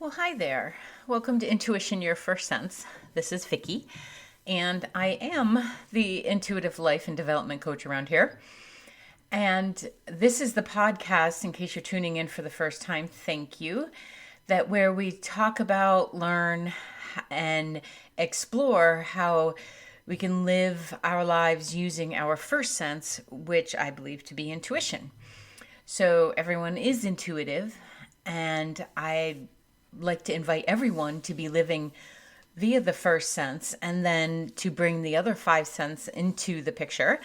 Well, hi there. Welcome to Intuition Your First Sense. This is Vicky, and I am the intuitive life and development coach around here. And this is the podcast, in case you're tuning in for the first time, thank you, that where we talk about, learn, and explore how we can live our lives using our first sense, which I believe to be intuition. So everyone is intuitive, and I like to invite everyone to be living via the first sense and then to bring the other five senses into the picture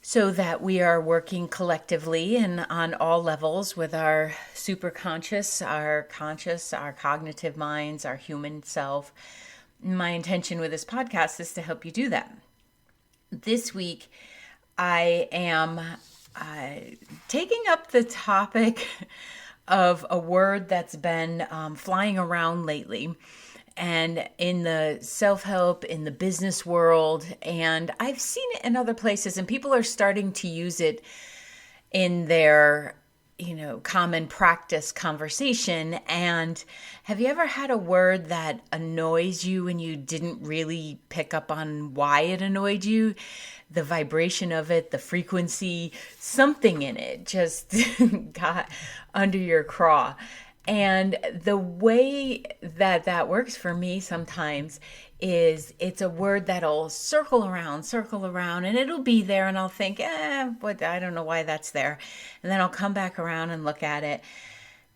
so that we are working collectively and on all levels with our superconscious, our conscious, our cognitive minds, our human self. My intention with this podcast is to help you do that. This week, I am taking up the topic of a word that's been flying around lately and in the self-help, in the business world, and I've seen it in other places, and people are starting to use it in their common practice conversation. And have you ever had a word that annoys you and you didn't really pick up on why it annoyed you? The vibration of it, the frequency, something in it just got under your craw. And the way that works for me sometimes is it's a word that'll circle around, and it'll be there, and I'll think, but I don't know why that's there. And then I'll come back around and look at it.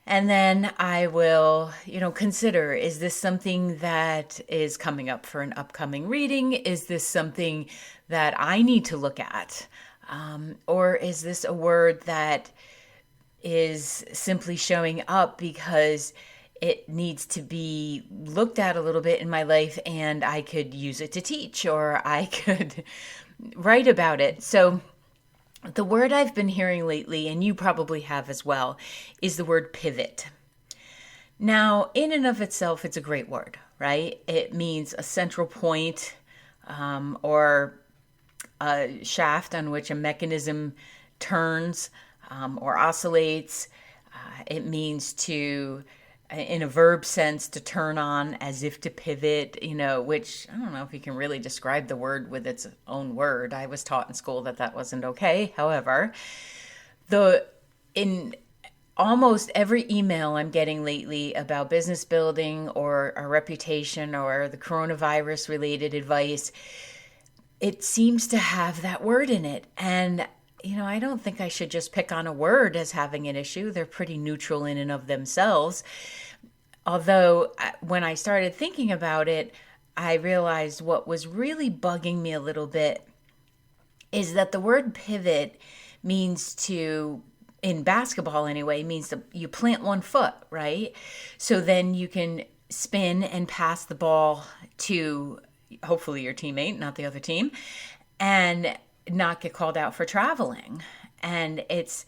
And then I will, consider, is this something that is coming up for an upcoming reading? Is this something that I need to look at? Or is this a word that is simply showing up because it needs to be looked at a little bit in my life and I could use it to teach or I could write about it? So the word I've been hearing lately, and you probably have as well, is the word pivot. Now, in and of itself, it's a great word, right? It means a central point or a shaft on which a mechanism turns or oscillates. It means to, in a verb sense, to turn on, as if to pivot, which I don't know if you can really describe the word with its own word. I was taught in school that wasn't okay. However, in almost every email I'm getting lately about business building or a reputation or the coronavirus related advice, it seems to have that word in it. And I don't think I should just pick on a word as having an issue. They're pretty neutral in and of themselves. Although when I started thinking about it, I realized what was really bugging me a little bit is that the word pivot means to, in basketball anyway, means that you plant one foot, right? So then you can spin and pass the ball to hopefully your teammate, not the other team, and not get called out for traveling. And it's,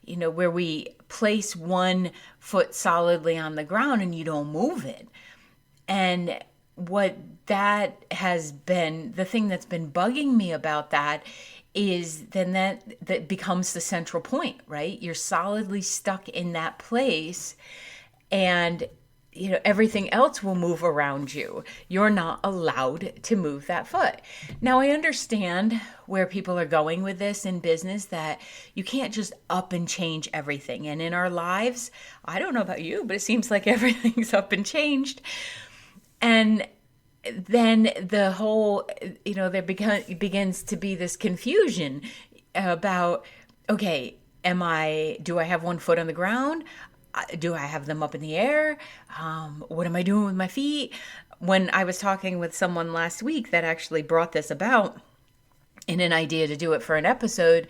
where we place one foot solidly on the ground and you don't move it. And what that has been, the thing that's been bugging me about that is then that becomes the central point, right? You're solidly stuck in that place and everything else will move around you. You're not allowed to move that foot. Now, I understand where people are going with this in business, that you can't just up and change everything. And in our lives, I don't know about you, but it seems like everything's up and changed. And then the whole, there begins to be this confusion about, okay, do I have one foot on the ground? Do I have them up in the air? What am I doing with my feet? When I was talking with someone last week that actually brought this about in an idea to do it for an episode,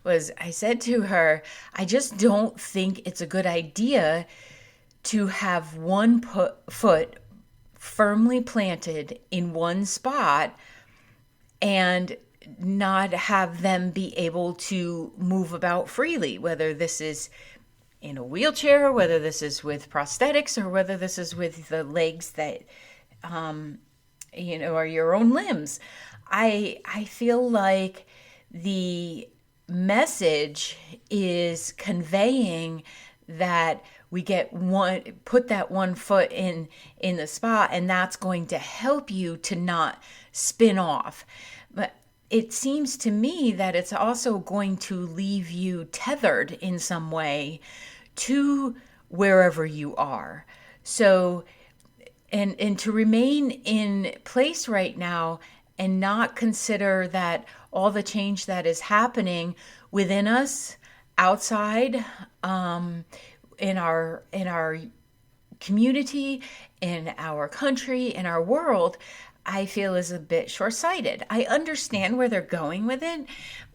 I said to her, I just don't think it's a good idea to have one foot firmly planted in one spot and not have them be able to move about freely, whether this is in a wheelchair, whether this is with prosthetics, or whether this is with the legs that, are your own limbs. I feel like the message is conveying that put that one foot in the spot, and that's going to help you to not spin off. But it seems to me that it's also going to leave you tethered in some way to wherever you are. So, and to remain in place right now and not consider that all the change that is happening within us, outside, in our community, in our country, in our world, I feel is a bit short-sighted. I understand where they're going with it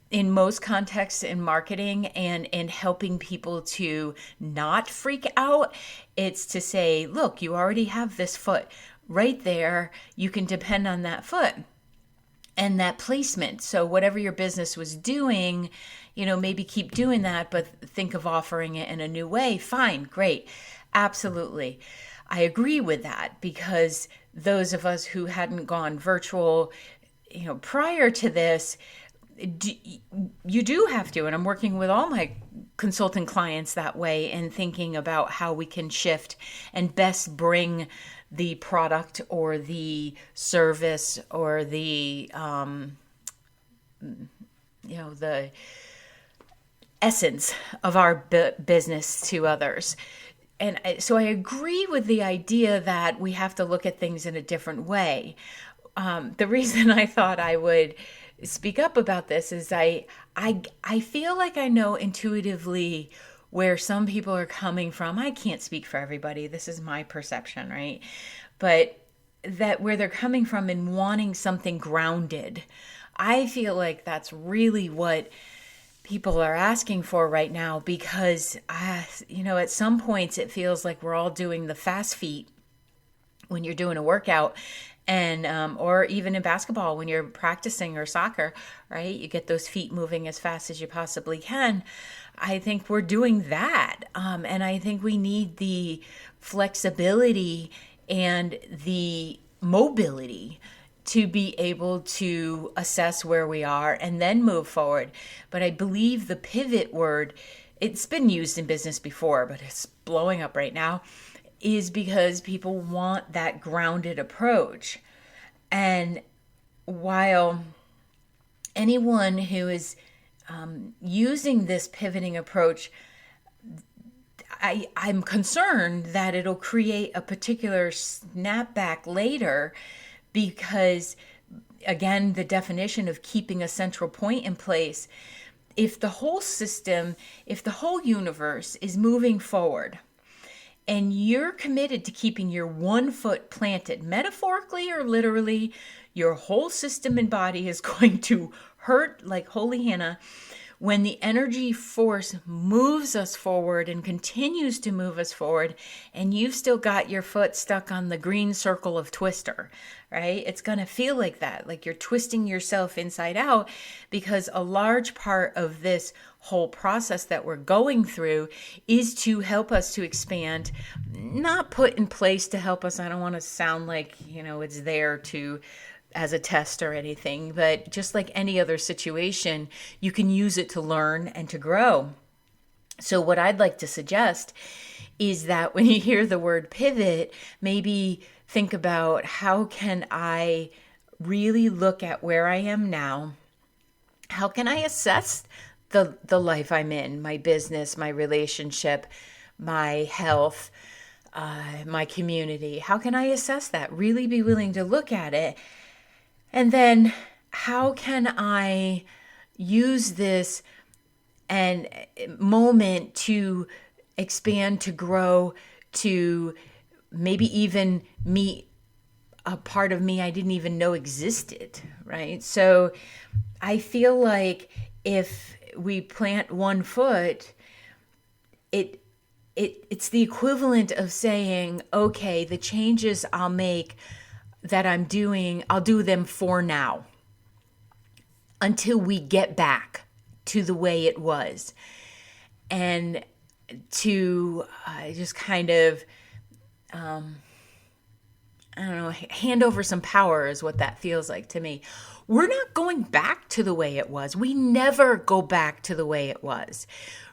in most contexts in marketing and in helping people to not freak out. It's to say, look, you already have this foot right there. You can depend on that foot and that placement. So whatever your business was doing, maybe keep doing that, but think of offering it in a new way. Fine, great. Absolutely. I agree with that, because those of us who hadn't gone virtual, prior to this, you do have to, and I'm working with all my consultant clients that way and thinking about how we can shift and best bring the product or the service or the the essence of our business to others. And so I agree with the idea that we have to look at things in a different way. The reason I thought I would speak up about this is I feel like I know intuitively where some people are coming from. I can't speak for everybody. This is my perception, right? But that where they're coming from in wanting something grounded. I feel like that's really what people are asking for right now, because at some points it feels like we're all doing the fast feet when you're doing a workout, and or even in basketball when you're practicing, or soccer, right? You get those feet moving as fast as you possibly can. I think we're doing that, and I think we need the flexibility and the mobility to be able to assess where we are and then move forward. But I believe the pivot word, it's been used in business before, but it's blowing up right now, is because people want that grounded approach. And while anyone who is using this pivoting approach, I'm concerned that it'll create a particular snapback later, because, again, the definition of keeping a central point in place, if the whole system, if the whole universe is moving forward and you're committed to keeping your one foot planted, metaphorically or literally, your whole system and body is going to hurt like holy Hannah when the energy force moves us forward and continues to move us forward, and you've still got your foot stuck on the green circle of twister, right? It's going to feel like that, like you're twisting yourself inside out, because a large part of this whole process that we're going through is to help us to expand, not put in place to help us. I don't want to sound like, it's there to as a test or anything, but just like any other situation, you can use it to learn and to grow. So what I'd like to suggest is that when you hear the word pivot, maybe think about, how can I really look at where I am now? How can I assess the life I'm in, my business, my relationship, my health, my community? How can I assess that? Really be willing to look at it. And then how can I use this and moment to expand, to grow, to maybe even meet a part of me I didn't even know existed, right? So I feel like if we plant one foot, it's the equivalent of saying, okay, the changes I'll make that I'm doing, I'll do them for now until we get back to the way it was. And to just kind of I don't know, hand over some power is what that feels like to me. We're not going back to the way it was. We never go back to the way it was.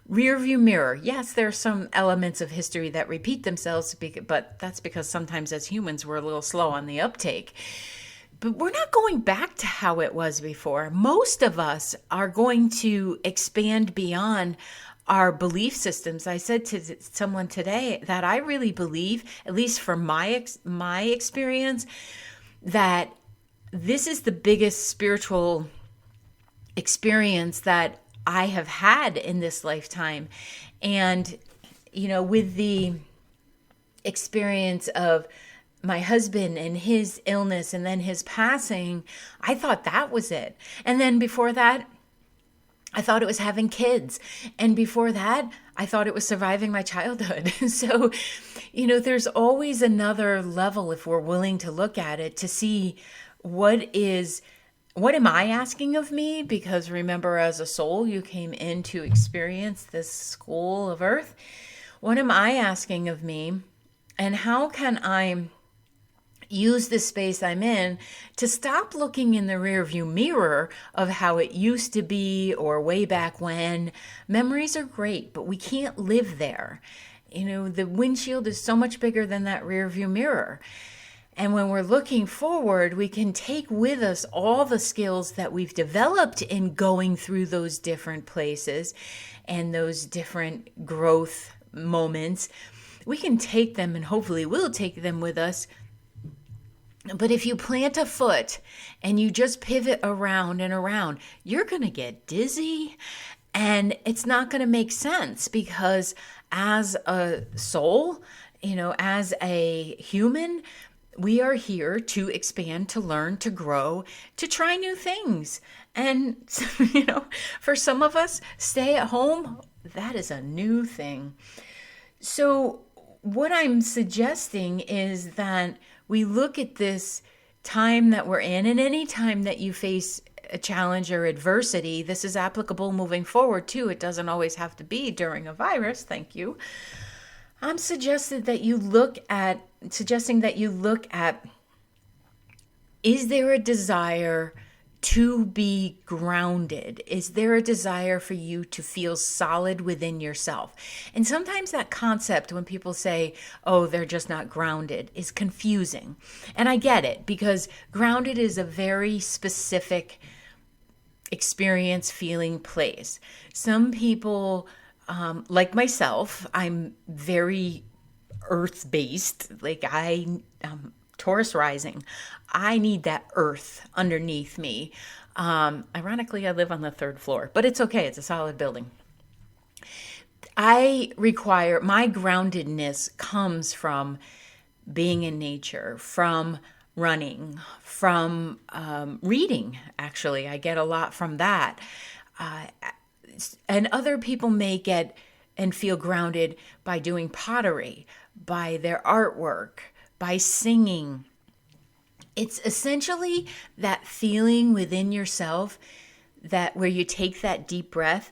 Rear view mirror. Yes, there are some elements of history that repeat themselves, but that's because sometimes as humans we're a little slow on the uptake. But we're not going back to how it was before. Most of us are going to expand beyond our belief systems. I said to someone today that I really believe, at least from my experience, that this is the biggest spiritual experience that I have had in this lifetime. And, with the experience of my husband and his illness and then his passing, I thought that was it. And then before that, I thought it was having kids. And before that, I thought it was surviving my childhood. So, there's always another level if we're willing to look at it to see what am I asking of me? Because remember, as a soul, you came in to experience this school of earth. What am I asking of me? And how can I use the space I'm in to stop looking in the rearview mirror of how it used to be or way back when? Memories are great, but we can't live there. The windshield is so much bigger than that rearview mirror. And when we're looking forward, we can take with us all the skills that we've developed in going through those different places and those different growth moments. We can take them, and hopefully we'll take them with us. But if you plant a foot and you just pivot around and around, you're going to get dizzy, and it's not going to make sense, because as a soul, as a human, we are here to expand, to learn, to grow, to try new things. And, for some of us, stay at home, that is a new thing. So what I'm suggesting is that we look at this time that we're in, and any time that you face a challenge or adversity, this is applicable moving forward too. It doesn't always have to be during a virus. Thank you. I'm suggesting that you look at, is there a desire to be grounded? Is there a desire for you to feel solid within yourself? And sometimes that concept, when people say, oh, they're just not grounded, is confusing. And I get it, because grounded is a very specific experience, feeling, place. Some people, like myself, I'm very earth-based. Like Taurus rising. I need that earth underneath me. Ironically, I live on the 3rd floor, but it's okay. It's a solid building. My groundedness comes from being in nature, from running, from reading. Actually, I get a lot from that. And other people may get and feel grounded by doing pottery, by their artwork, by singing. It's essentially that feeling within yourself that where you take that deep breath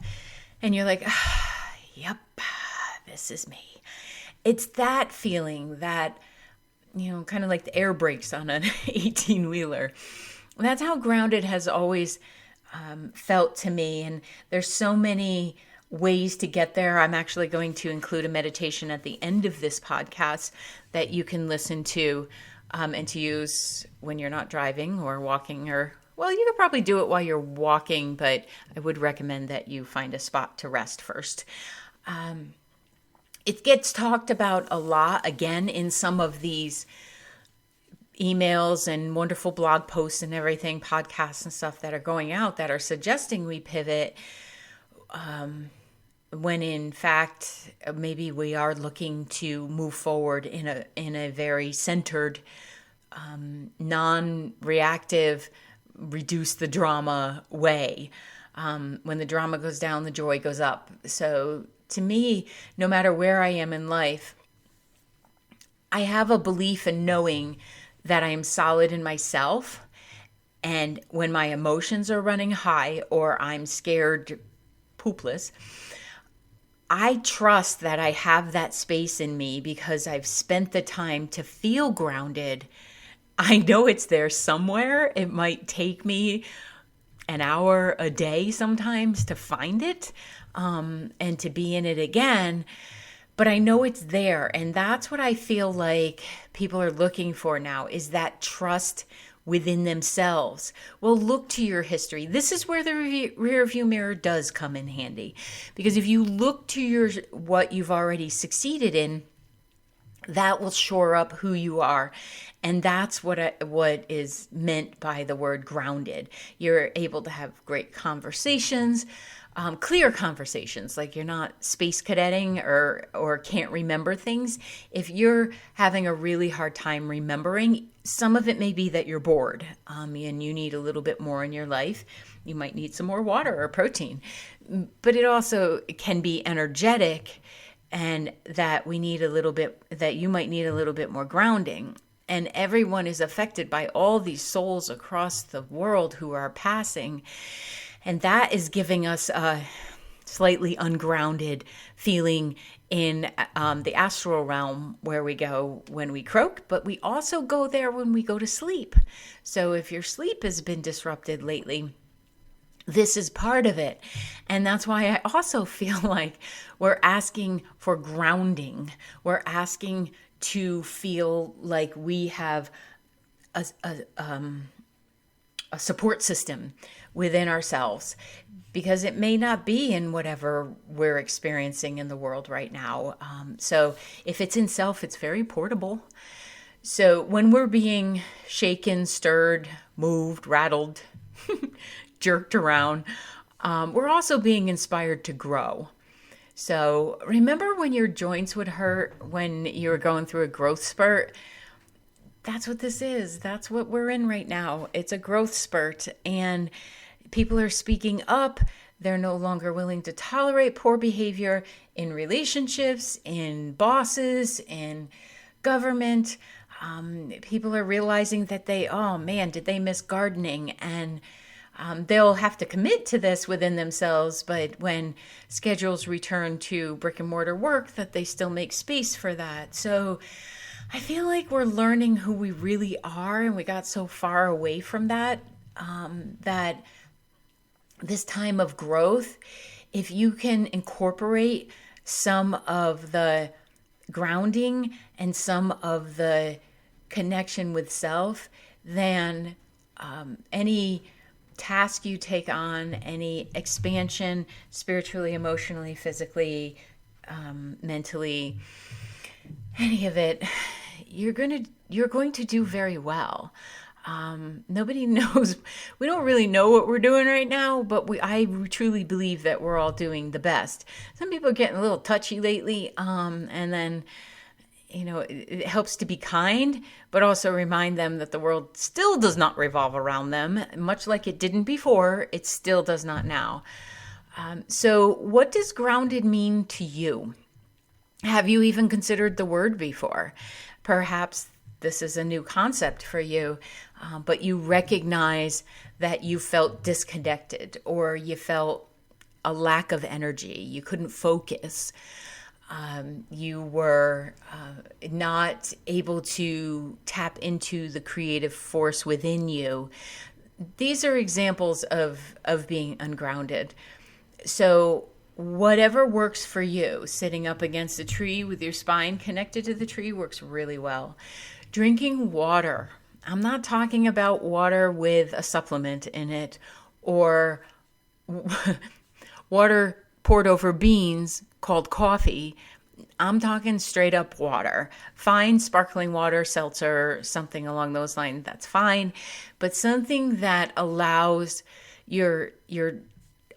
and you're like, yep, this is me. It's that feeling that, kind of like the air brakes on an 18-wheeler. That's how grounded has always felt to me. And there's so many ways to get there. I'm actually going to include a meditation at the end of this podcast that you can listen to and to use when you're not driving or walking, or, well, you could probably do it while you're walking, but I would recommend that you find a spot to rest first. It gets talked about a lot, again, in some of these emails and wonderful blog posts and everything, podcasts and stuff that are going out that are suggesting we pivot, when in fact maybe we are looking to move forward in a very centered, non-reactive, reduce the drama way. When the drama goes down, the joy goes up. So to me, no matter where I am in life, I have a belief in knowing that I am solid in myself. And when my emotions are running high or I'm scared poopless, I trust that I have that space in me because I've spent the time to feel grounded I know it's there somewhere. It might take me an hour a day sometimes to find it, and to be in it again. But I know it's there. And that's what I feel like people are looking for now, is that trust within themselves. Well, look to your history. This is where the rear view mirror does come in handy. Because if you look to what you've already succeeded in, that will shore up who you are. And that's what is meant by the word grounded. You're able to have great conversations, clear conversations, like you're not space cadetting or can't remember things. If you're having a really hard time remembering, some of it may be that you're bored, and you need a little bit more in your life. You might need some more water or protein. But it also can be energetic, and that you might need a little bit more grounding. And everyone is affected by all these souls across the world who are passing. And that is giving us a slightly ungrounded feeling in the astral realm, where we go when we croak, but we also go there when we go to sleep. So if your sleep has been disrupted lately, this is part of it. And that's why I also feel like we're asking for grounding. We're asking to feel like we have a support system within ourselves, because it may not be in whatever we're experiencing in the world right now. So if it's in self, it's very portable. So when we're being shaken, stirred, moved, rattled, jerked around, we're also being inspired to grow. So remember when your joints would hurt when you were going through a growth spurt? That's what this is. That's what we're in right now. It's a growth spurt, and people are speaking up. They're no longer willing to tolerate poor behavior in relationships, in bosses, in government. People are realizing that did they miss gardening? And they'll have to commit to this within themselves, but when schedules return to brick and mortar work, that they still make space for that. So I feel like we're learning who we really are, and we got so far away from that, that this time of growth, if you can incorporate some of the grounding and some of the connection with self, then any task you take on, any expansion, spiritually, emotionally, physically, mentally, any of it, you're going to do very well. Nobody knows. We don't really know what we're doing right now, but I truly believe that we're all doing the best. Some people are getting a little touchy lately, and then it helps to be kind, but also remind them that the world still does not revolve around them, much like it didn't before. It still does not now. So what does grounded mean to you? Have you even considered the word before? Perhaps this is a new concept for you, but you recognize that you felt disconnected, or you felt a lack of energy. You couldn't focus. You were not able to tap into the creative force within you. These are examples of being ungrounded. So whatever works for you, sitting up against a tree with your spine connected to the tree works really well. Drinking water. I'm not talking about water with a supplement in it, or water poured over beans called coffee. I'm talking straight up water. Fine, sparkling water, seltzer, something along those lines, that's fine. But something that allows your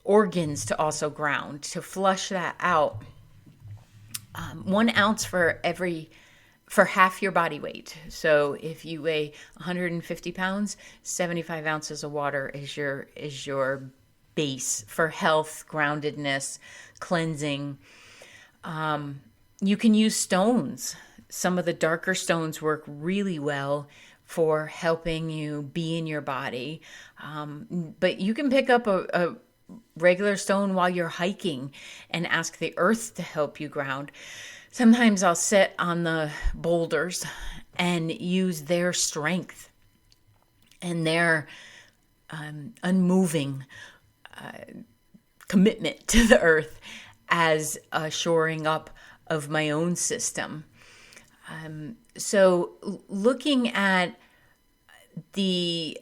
organs to also ground, to flush that out. 1 ounce for half your body weight. So if you weigh 150 pounds, 75 ounces of water is your base for health, groundedness, cleansing. You can use stones. Some of the darker stones work really well for helping you be in your body. But you can pick up a regular stone while you're hiking and ask the earth to help you ground. Sometimes I'll sit on the boulders and use their strength and their unmoving commitment to the earth as a shoring up of my own system. So looking at the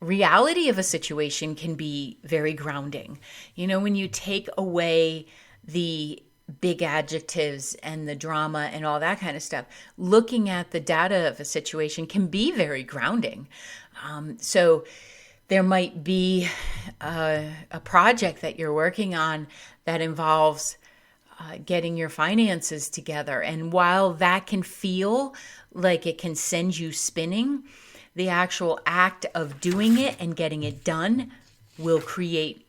reality of a situation can be very grounding. When you take away the big adjectives and the drama and all that kind of stuff, looking at the data of a situation can be very grounding. So there might be a project that you're working on that involves getting your finances together. And while that can feel like it can send you spinning, the actual act of doing it and getting it done will create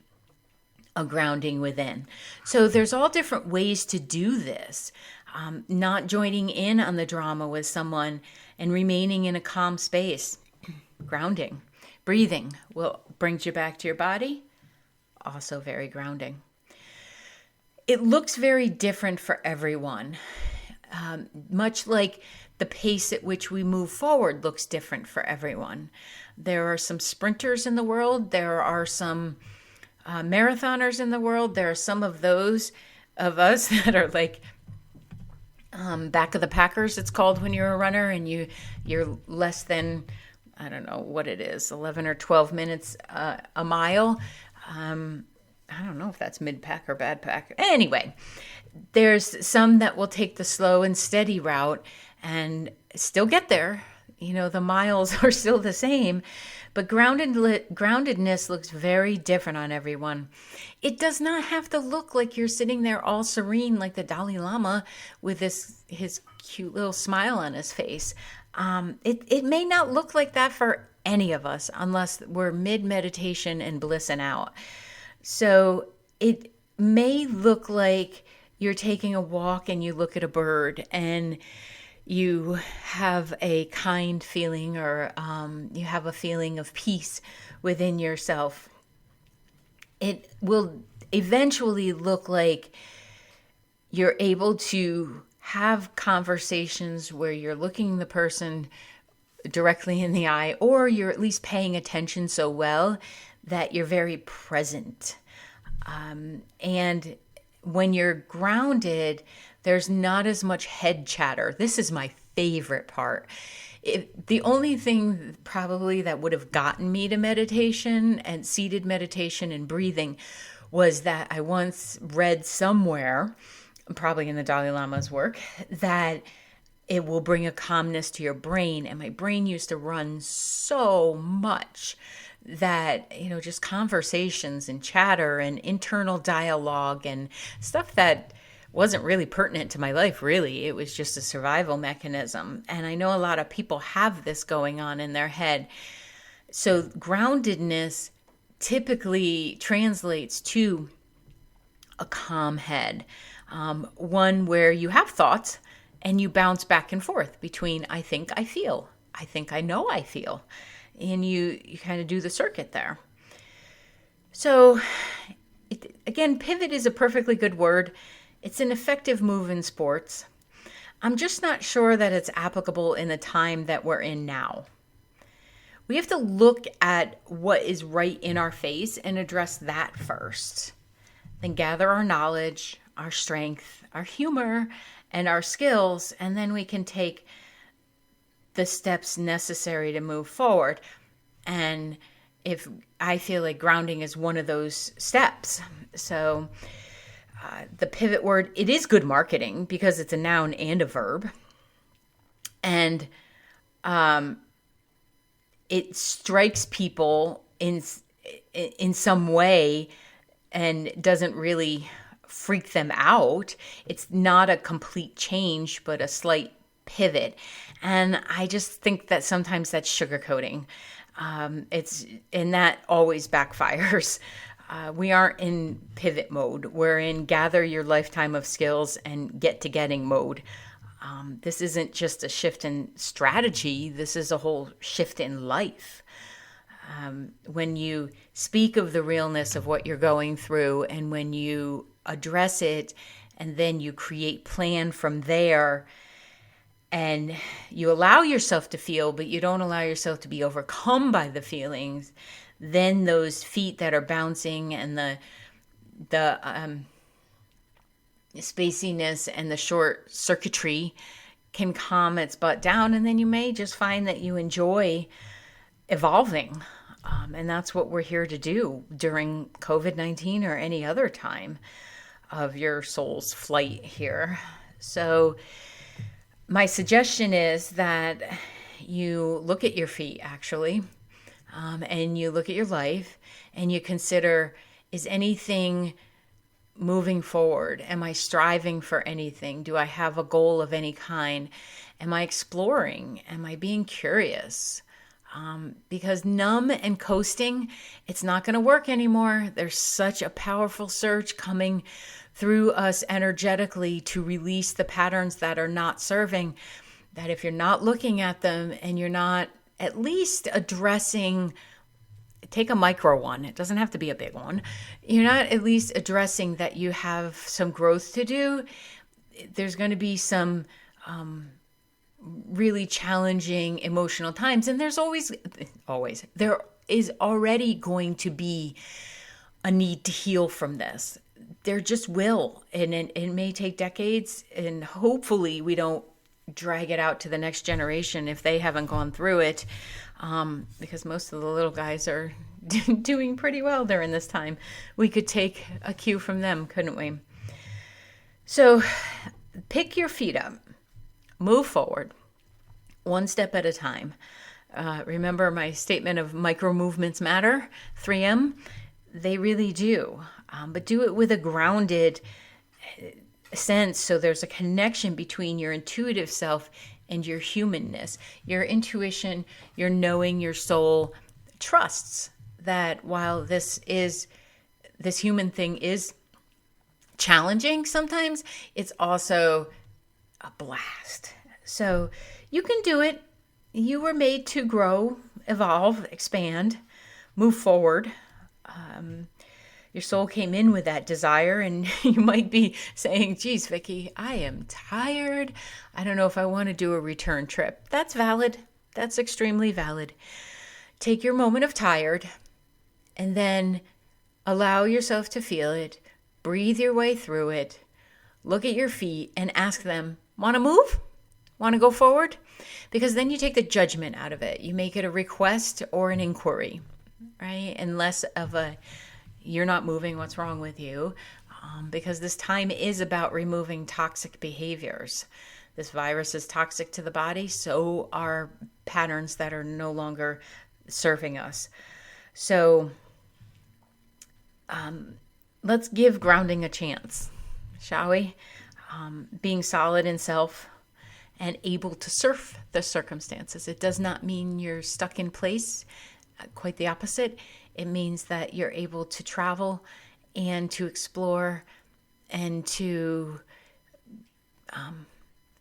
a grounding within. So there's all different ways to do this. Not joining in on the drama with someone and remaining in a calm space. Grounding. Breathing brings you back to your body. Also very grounding. It looks very different for everyone. Much like the pace at which we move forward looks different for everyone. There are some sprinters in the world. There are some marathoners in the world. There are some of those of us that are like back of the packers, it's called when you're a runner and you're less than, I don't know what it is, 11 or 12 minutes a mile. I don't know if that's mid-pack or bad pack. Anyway, there's some that will take the slow and steady route and still get there. The miles are still the same, but groundedness looks very different on everyone. It does not have to look like you're sitting there all serene like the Dalai Lama with his cute little smile on his face. It may not look like that for any of us unless we're mid-meditation and blissing out. So it may look like you're taking a walk and you look at a bird and you have a kind feeling or you have a feeling of peace within yourself. It will eventually look like you're able to have conversations where you're looking the person directly in the eye, or you're at least paying attention so well that you're very present. And when you're grounded, there's not as much head chatter. This is my favorite part. The only thing probably that would have gotten me to meditation and seated meditation and breathing was that I once read somewhere, probably in the Dalai Lama's work, that it will bring a calmness to your brain. And my brain used to run so much that, just conversations and chatter and internal dialogue and stuff that wasn't really pertinent to my life, really. It was just a survival mechanism. And I know a lot of people have this going on in their head. So groundedness typically translates to a calm head, one where you have thoughts and you bounce back and forth between I think I feel, I think I know I feel, and you kind of do the circuit there. So again, pivot is a perfectly good word. It's an effective move in sports. I'm just not sure that it's applicable in the time that we're in now. We have to look at what is right in our face and address that first. Then gather our knowledge, our strength, our humor, and our skills, and then we can take the steps necessary to move forward. And if I feel like grounding is one of those steps. So the pivot word, it is good marketing because it's a noun and a verb. And it strikes people in some way and doesn't really freak them out. It's not a complete change, but a slight pivot. And I just think that sometimes that's sugarcoating. And that always backfires. We aren't in pivot mode. We're in gather your lifetime of skills and get to getting mode. This isn't just a shift in strategy. This is a whole shift in life. When you speak of the realness of what you're going through and when you address it and then you create plan from there and you allow yourself to feel, but you don't allow yourself to be overcome by the feelings, then those feet that are bouncing and the spaciness and the short circuitry can calm its butt down, and then you may just find that you enjoy evolving. And that's what we're here to do during COVID-19 or any other time of your soul's flight here. So my suggestion is that you look at your feet, actually, and you look at your life and you consider, is anything moving forward? Am I striving for anything? Do I have a goal of any kind? Am I exploring? Am I being curious? Because numb and coasting, it's not going to work anymore. There's such a powerful surge coming through us energetically to release the patterns that are not serving, that if you're not looking at them and you're not at least addressing, take a micro one, it doesn't have to be a big one, you're not at least addressing that you have some growth to do, there's going to be some really challenging emotional times. And there's there is already going to be a need to heal from this. There just will. And it may take decades, and hopefully we don't drag it out to the next generation if they haven't gone through it, because most of the little guys are doing pretty well during this time. We could take a cue from them, couldn't we? So pick your feet up. Move forward, one step at a time. Remember my statement of micro movements matter, 3M? They really do. But do it with a grounded sense, so there's a connection between your intuitive self and your humanness. Your intuition, your knowing, your soul trusts that while this human thing is challenging sometimes, it's also a blast. So you can do it. You were made to grow, evolve, expand, move forward. Your soul came in with that desire, and you might be saying, geez, Vicki, I am tired. I don't know if I want to do a return trip. That's valid. That's extremely valid. Take your moment of tired and then allow yourself to feel it. Breathe your way through it. Look at your feet and ask them, want to move? Want to go forward? Because then you take the judgment out of it. You make it a request or an inquiry, right? And less of a, you're not moving, what's wrong with you? Because this time is about removing toxic behaviors. This virus is toxic to the body, so are patterns that are no longer serving us. So let's give grounding a chance, shall we? Being solid in self and able to surf the circumstances. It does not mean you're stuck in place. Quite the opposite. It means that you're able to travel and to explore and to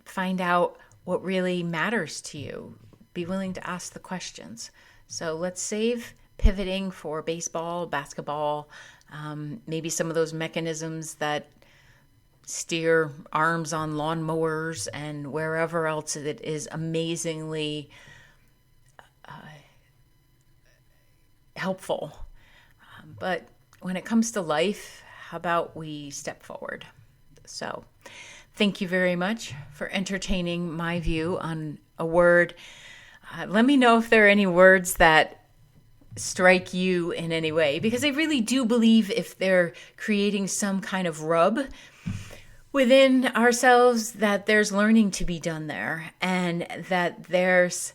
find out what really matters to you. Be willing to ask the questions. So let's save pivoting for baseball, basketball, maybe some of those mechanisms that steer arms on lawnmowers and wherever else it is amazingly helpful. But when it comes to life, how about we step forward? So thank you very much for entertaining my view on a word. Let me know if there are any words that strike you in any way, because I really do believe if they're creating some kind of rub within ourselves, that there's learning to be done there, and that there's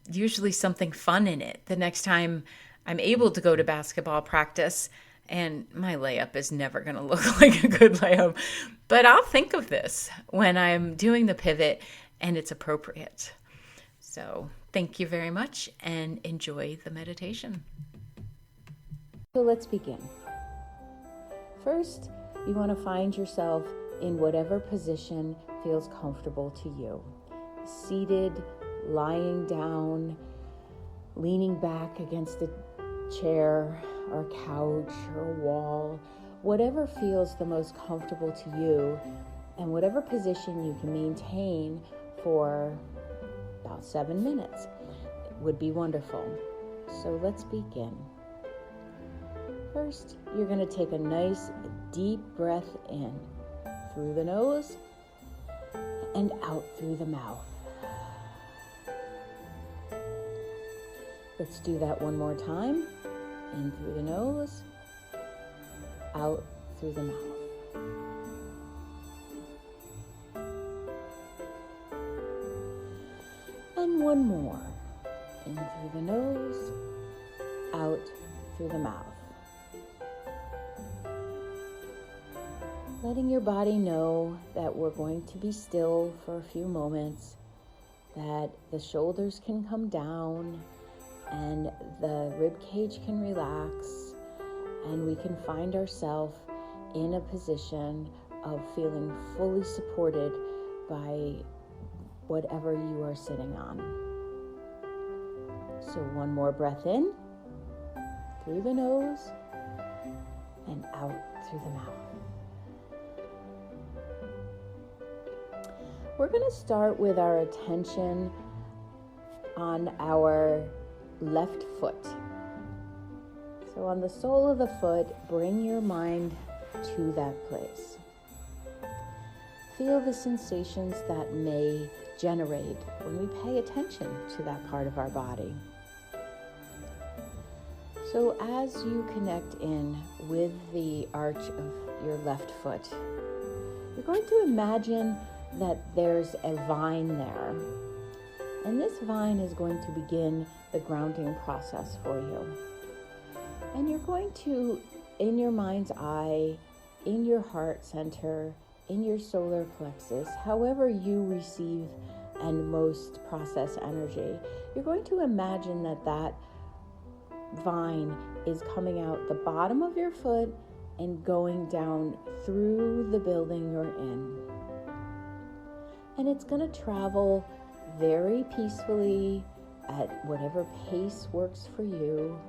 usually something fun in it. The next time I'm able to go to basketball practice, and my layup is never going to look like a good layup, but I'll think of this when I'm doing the pivot and it's appropriate. So thank you very much and enjoy the meditation. So let's begin. First, you want to find yourself in whatever position feels comfortable to you. Seated, lying down, leaning back against a chair or couch or wall, whatever feels the most comfortable to you, and whatever position you can maintain for about 7 minutes. It would be wonderful. So let's begin. First, you're going to take a nice deep breath in through the nose and out through the mouth. Let's do that one more time. In through the nose, out through the mouth. And one more. In through the nose, out through the mouth. Letting your body know that we're going to be still for a few moments, that the shoulders can come down and the rib cage can relax, and we can find ourselves in a position of feeling fully supported by whatever you are sitting on. So one more breath in through the nose and out through the mouth. We're going to start with our attention on our left foot. So on the sole of the foot, bring your mind to that place. Feel the sensations that may generate when we pay attention to that part of our body. So as you connect in with the arch of your left foot, you're going to imagine that there's a vine there. And this vine is going to begin the grounding process for you. And you're going to, in your mind's eye, in your heart center, in your solar plexus, however you receive and most process energy, you're going to imagine that that vine is coming out the bottom of your foot and going down through the building you're in. And it's going to travel very peacefully at whatever pace works for you.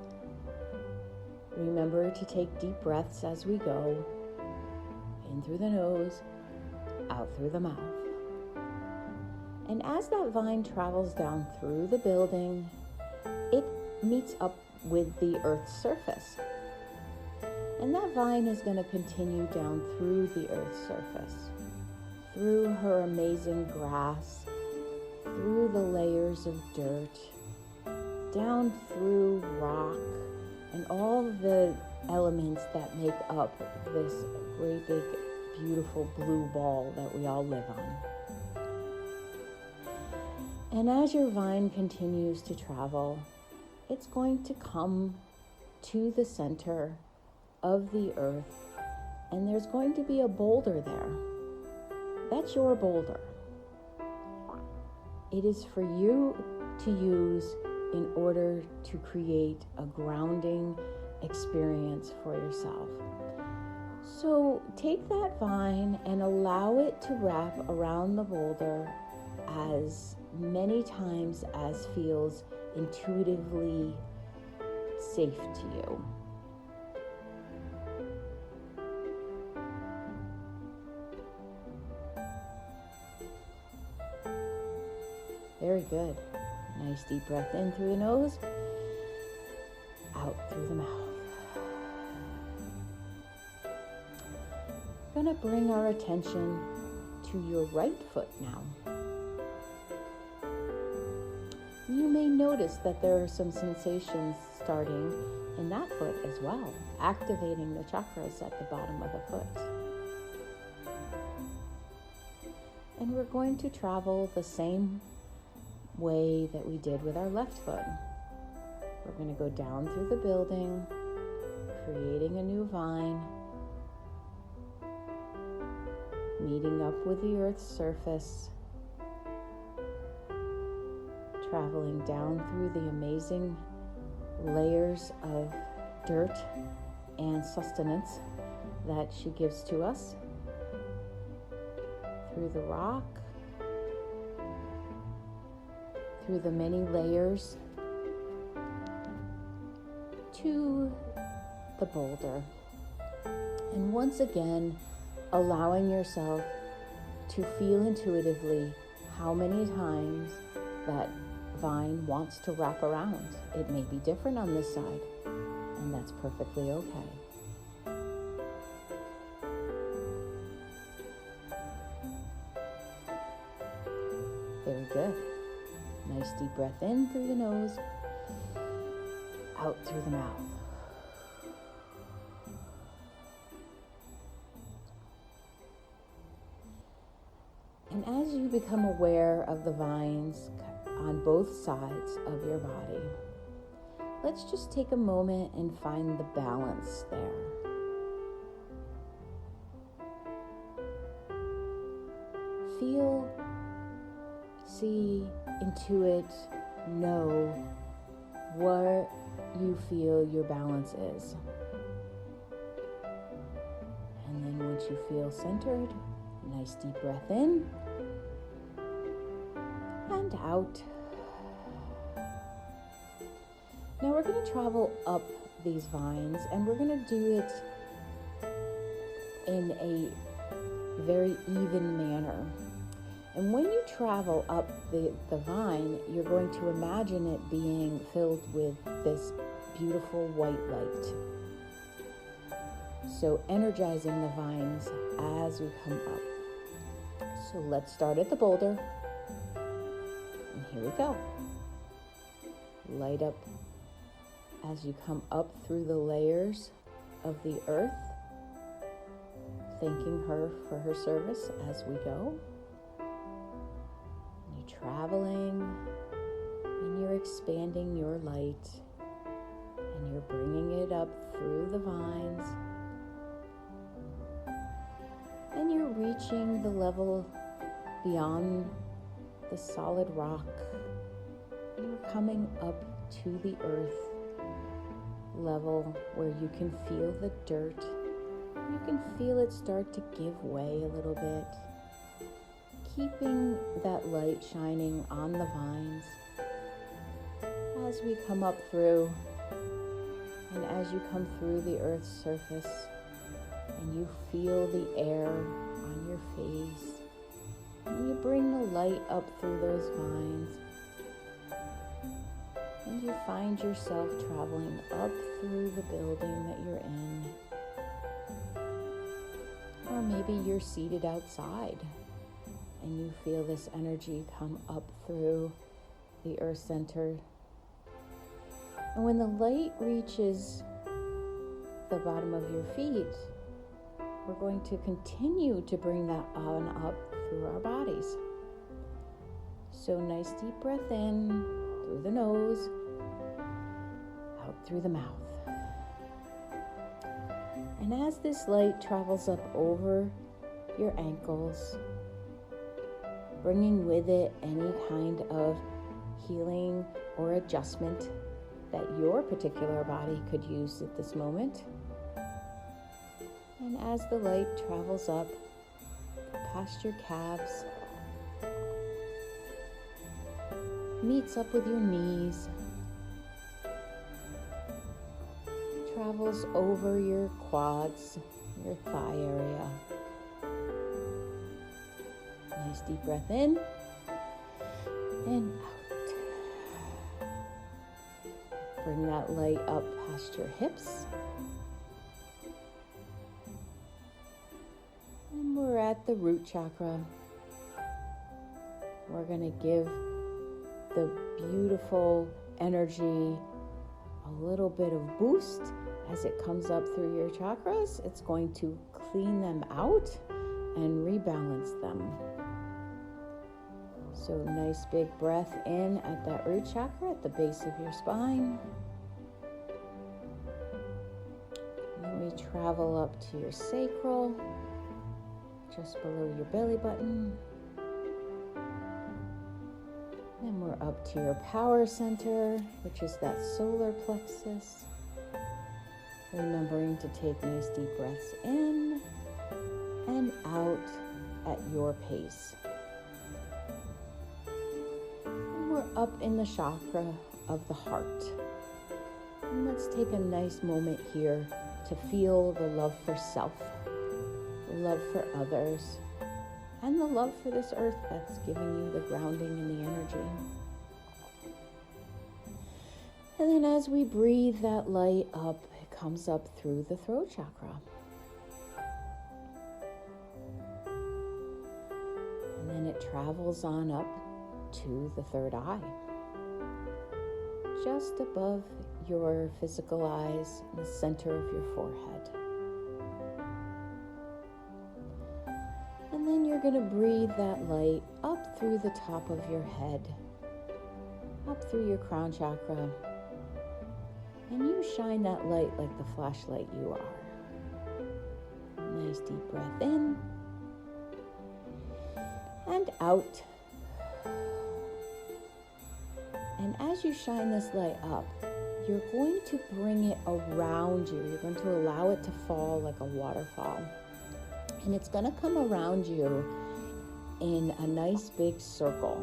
Remember to take deep breaths as we go. In through the nose, out through the mouth. And as that vine travels down through the building, it meets up with the Earth's surface. And that vine is going to continue down through the Earth's surface, through her amazing grass, through the layers of dirt, down through rock, and all the elements that make up this great big beautiful blue ball that we all live on. And as your vine continues to travel, it's going to come to the center of the earth, and there's going to be a boulder there. That's your boulder. It is for you to use in order to create a grounding experience for yourself. So take that vine and allow it to wrap around the boulder as many times as feels intuitively safe to you. Very good. Nice deep breath in through the nose, out through the mouth. We're going to bring our attention to your right foot now. You may notice that there are some sensations starting in that foot as well, activating the chakras at the bottom of the foot. And we're going to travel the same way that we did with our left foot. We're going to go down through the building, creating a new vine, meeting up with the earth's surface, traveling down through the amazing layers of dirt and sustenance that she gives to us, through the rock, through the many layers, to the boulder. And once again, allowing yourself to feel intuitively how many times that vine wants to wrap around. It may be different on this side, and that's perfectly okay. Very good. Nice deep breath in through the nose, out through the mouth. And as you become aware of the vines on both sides of your body, let's just take a moment and find the balance there. Feel, see, intuit, know where you feel your balance is. And then once you feel centered, nice deep breath in and out. Now we're going to travel up these vines, and we're going to do it in a very even manner. And when you travel up the vine, you're going to imagine it being filled with this beautiful white light. So energizing the vines as we come up. So let's start at the boulder. And here we go. Light up as you come up through the layers of the earth, thanking her for her service as we go. You're traveling and you're expanding your light, and you're bringing it up through the vines, and you're reaching the level beyond the solid rock. You're coming up to the earth level where you can feel the dirt. You can feel it start to give way a little bit, keeping that light shining on the vines as we come up through. And as you come through the earth's surface and you feel the air on your face, and you bring the light up through those vines, and you find yourself traveling up through the building that you're in. Or maybe you're seated outside and you feel this energy come up through the earth center. And when the light reaches the bottom of your feet, we're going to continue to bring that on up through our bodies. So nice deep breath in through the nose, out through the mouth. And as this light travels up over your ankles, bringing with it any kind of healing or adjustment that your particular body could use at this moment. And as the light travels up past your calves, meets up with your knees, travels over your quads, your thigh area. Nice deep breath in and out. Bring that light up past your hips. And we're at the root chakra. We're going to give the beautiful energy a little bit of boost as it comes up through your chakras. It's going to clean them out and rebalance them. So nice big breath in at that root chakra at the base of your spine. And then we travel up to your sacral, just below your belly button. Then we're up to your power center, which is that solar plexus. Remembering to take nice deep breaths in and out at your pace. And we're up in the chakra of the heart. And let's take a nice moment here to feel the love for self, the love for others, and the love for this earth that's giving you the grounding and the energy. And then as we breathe that light up, it comes up through the throat chakra. And then it travels on up to the third eye, just above your physical eyes, in the center of your forehead. And then you're going to breathe that light up through the top of your head, up through your crown chakra, and you shine that light like the flashlight you are. Nice deep breath in and out. And as you shine this light up, you're going to bring it around you. You're going to allow it to fall like a waterfall. And it's going to come around you in a nice big circle.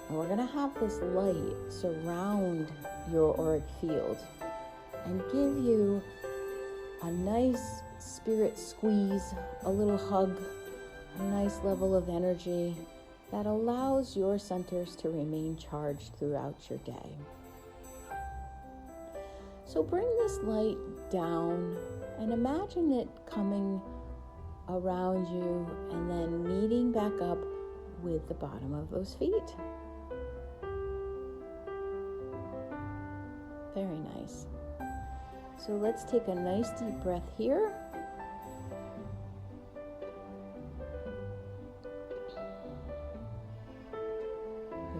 And we're going to have this light surround your auric field and give you a nice spirit squeeze, a little hug, a nice level of energy that allows your centers to remain charged throughout your day. So bring this light down and imagine it coming around you and then meeting back up with the bottom of those feet. Very nice. So let's take a nice deep breath here.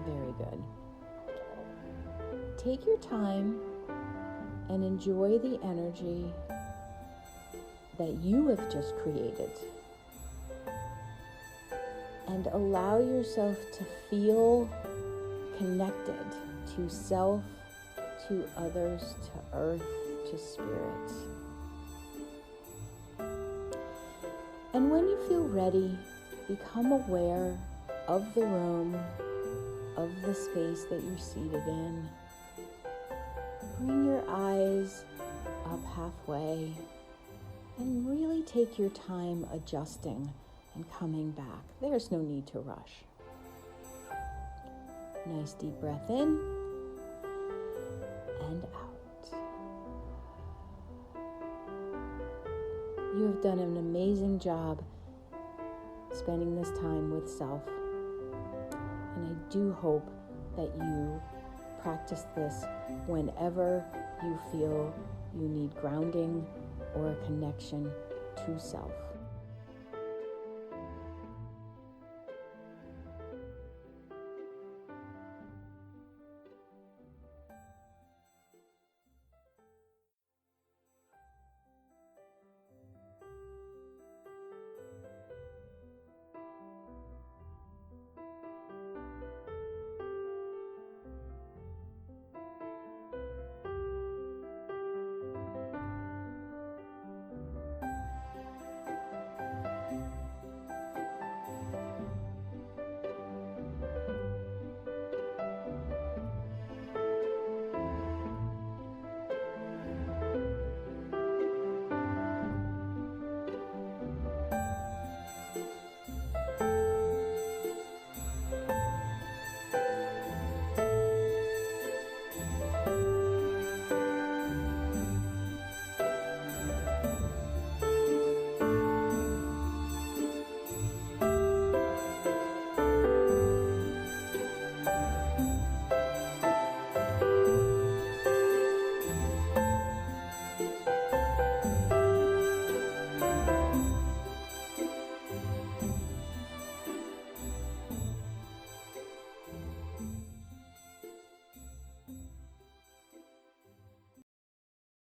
Very good. Take your time and enjoy the energy that you have just created. And allow yourself to feel connected to self, to others, to earth, to spirit. And when you feel ready, become aware of the room, of the space that you're seated in. Bring your eyes up halfway and really take your time adjusting and coming back. There's no need to rush. Nice deep breath in and out. You have done an amazing job spending this time with self. And I do hope that you practice this whenever you feel you need grounding or a connection to self.